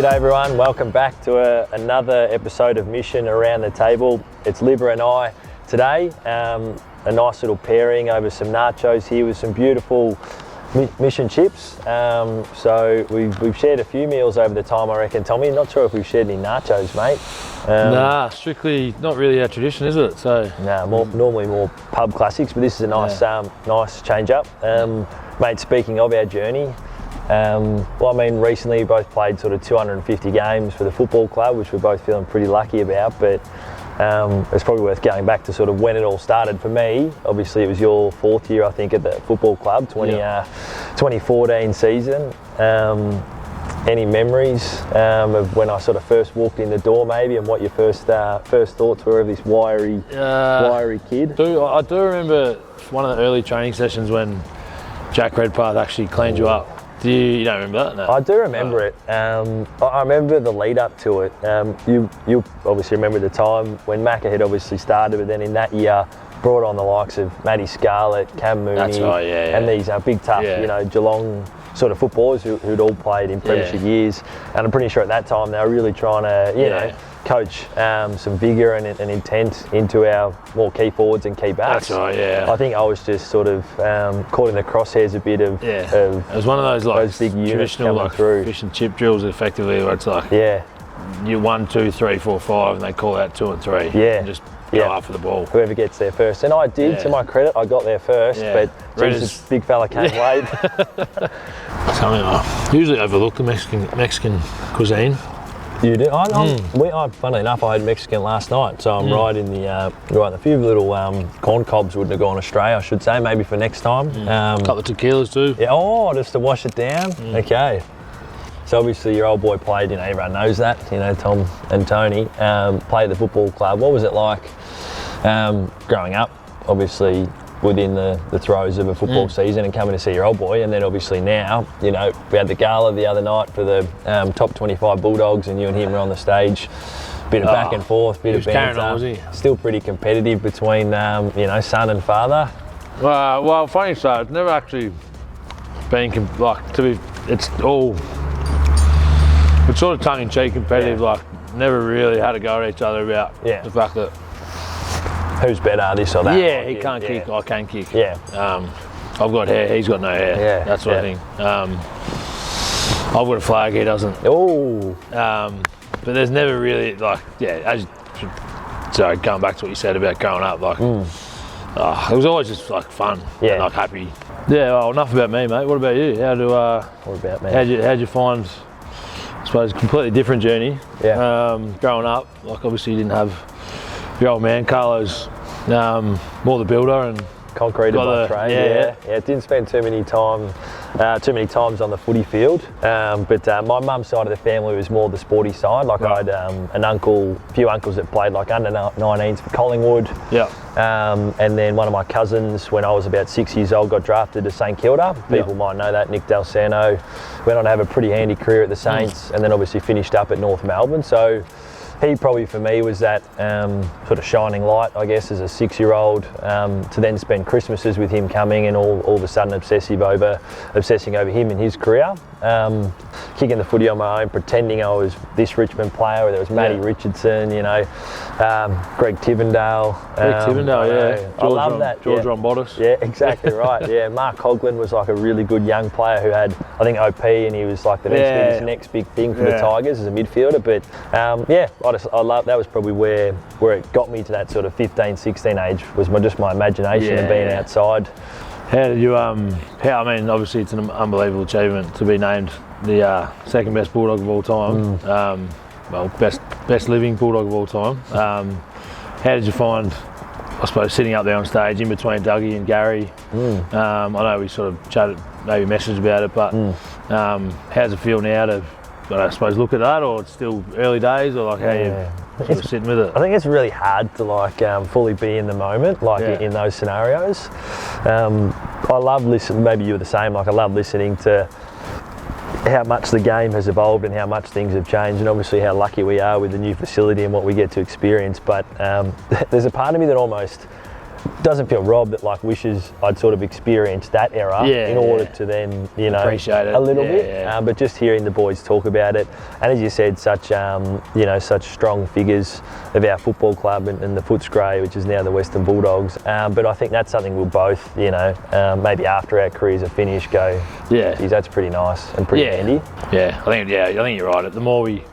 G'day everyone, welcome back to another episode of Mission Around the Table. It's Libra and I today. A nice little pairing over some nachos here with some beautiful Mission chips. So we've shared a few meals over the time, I reckon. Tommy, not sure if we've shared any nachos, mate. Nah, strictly not really our tradition, is it? So normally more pub classics, but this is a nice nice change up. Mate, speaking of our journey, recently we both played sort of 250 games for the football club, which we're both feeling pretty lucky about, but it's probably worth going back to sort of when it all started for me. Obviously it was your fourth year, I think, at the football club, 2014 season. Any memories of when I sort of first walked in the door maybe, and what your first thoughts were of this wiry kid? I do remember one of the early training sessions when Jack Redpath actually cleaned you up. You don't remember that? No. I do remember it. I remember the lead up to it. You obviously remember the time when Macca had obviously started, but then in that year brought on the likes of Matty Scarlett, Cam Mooney, That's right, and these big tough, Geelong sort of footballers who'd all played in premiership years. And I'm pretty sure at that time they were really trying to, coach some vigour and intent into our more key forwards and key backs. That's right, yeah. I think I was just sort of caught in the crosshairs a bit of. Yeah. It was one of those big traditional like fish and chip drills, effectively, where it's like you 1, 2, 3, 4, 5, and they call out 2 and 3. Yeah. And just go after the ball. Whoever gets there first. And I did, to my credit, I got there first, but this big fella came late. Something I usually overlook the Mexican cuisine. You do? Funnily enough, I had Mexican last night, so I'm right in the a few little corn cobs wouldn't have gone astray, I should say, maybe for next time. Couple of tequilas too. Yeah, just to wash it down. Okay. So obviously your old boy played, everyone knows that, Tom and Tony, played at the football club. What was it like growing up, obviously within the throes of a football season and coming to see your old boy, and then obviously now, we had the gala the other night for the top 25 Bulldogs, and you and him were on the stage, bit of back and forth, bit of banter, still pretty competitive between son and father. Well, funny side, it's never actually been it's sort of tongue-in-cheek competitive, never really had a go at each other about the fact that who's better, this or that. Yeah, he can't kick, I can kick. Yeah. I've got hair, he's got no hair. Yeah. That sort of thing. I've got a flag, he doesn't. Oh. But there's never really, sorry, going back to what you said about growing up, it was always just fun and happy. Yeah, well, enough about me, mate. What about you? What about me? How'd you find, I suppose, a completely different journey? Yeah. Growing up, you didn't have your old man, Carlo's more the builder and concrete by trade. Yeah. Didn't spend too many times on the footy field. But my mum's side of the family was more the sporty side. I had a few uncles that played under 19s for Collingwood. Yeah. And then one of my cousins, when I was about 6 years old, got drafted to St Kilda. People might know that. Nick Dalsano went on to have a pretty handy career at the Saints, and then obviously finished up at North Melbourne. So he probably for me was that sort of shining light, I guess, as a 6-year-old, to then spend Christmases with him coming and all of a sudden obsessing over him and his career. Kicking the footy on my own, pretending I was this Richmond player, where there was Matty Richardson, Greg Tivendale. I love that. George Rombotis. Yeah, exactly right. Yeah, Mark Coughlin was a really good young player who had, I think, OP, and he was the next big thing for the Tigers as a midfielder. But I love that. Was probably where it got me to that sort of 15, 16 age, was just my imagination and being outside. How did you, obviously it's an unbelievable achievement to be named the second best Bulldog of all time. Best living Bulldog of all time. How did you find, I suppose, sitting up there on stage in between Dougie and Gary? I know we sort of chatted, maybe messaged about it, but how does it feel now to, I suppose, look at that, or it's still early days, or how you sort of sitting with it? I think it's really hard to fully be in the moment, in those scenarios. I love listening, maybe you were the same, I love listening to how much the game has evolved and how much things have changed, and obviously how lucky we are with the new facility and what we get to experience. But there's a part of me that almost doesn't feel robbed, but like wishes I'd sort of experienced that era in order to then, you know, appreciate it a little bit. Yeah. But just hearing the boys talk about it, and as you said, such you know, such strong figures of our football club and the Footscray, which is now the Western Bulldogs. But I think that's something we'll both, you know, maybe after our careers are finished, go, geez, that's pretty nice and pretty handy. Yeah, I think you're right. The more we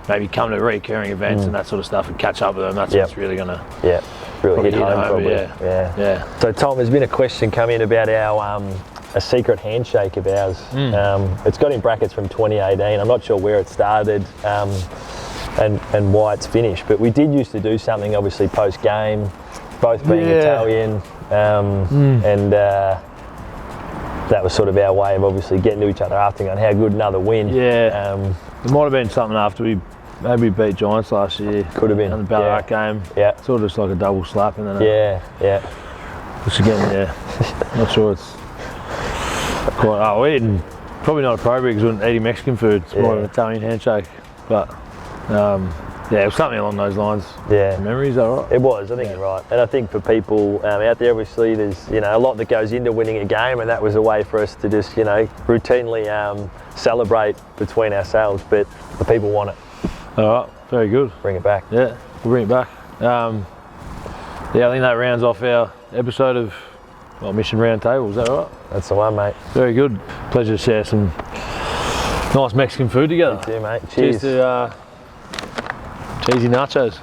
maybe come to recurring events and that sort of stuff and catch up with them, that's what's really gonna really hit home, probably. Yeah. So Tom, there's been a question come in about our a secret handshake of ours. It's got in brackets from 2018. I'm not sure where it started and why it's finished, but we did used to do something obviously post game, both being Italian, and that was sort of our way of obviously getting to each other after on how good another win. It might have been something after we maybe beat Giants last year. Could have been. In the Ballarat game. Yeah. Sort of just like a double slap and then which again, not sure it's quite. We didn't, probably not appropriate because we weren't eating Mexican food. It's more of an Italian handshake. But it was something along those lines. Memories, is that right? It was, I think you're right. And I think for people out there, obviously there's, you know, a lot that goes into winning a game, and that was a way for us to just, you know, routinely celebrate between ourselves, but the people want it. All right, very good. Bring it back. Yeah, we'll bring it back. I think that rounds off our episode of Mission Roundtable. Is that right? That's the one, mate. Very good. Pleasure to share some nice Mexican food together. You too, mate. Cheers. Cheers to cheesy nachos.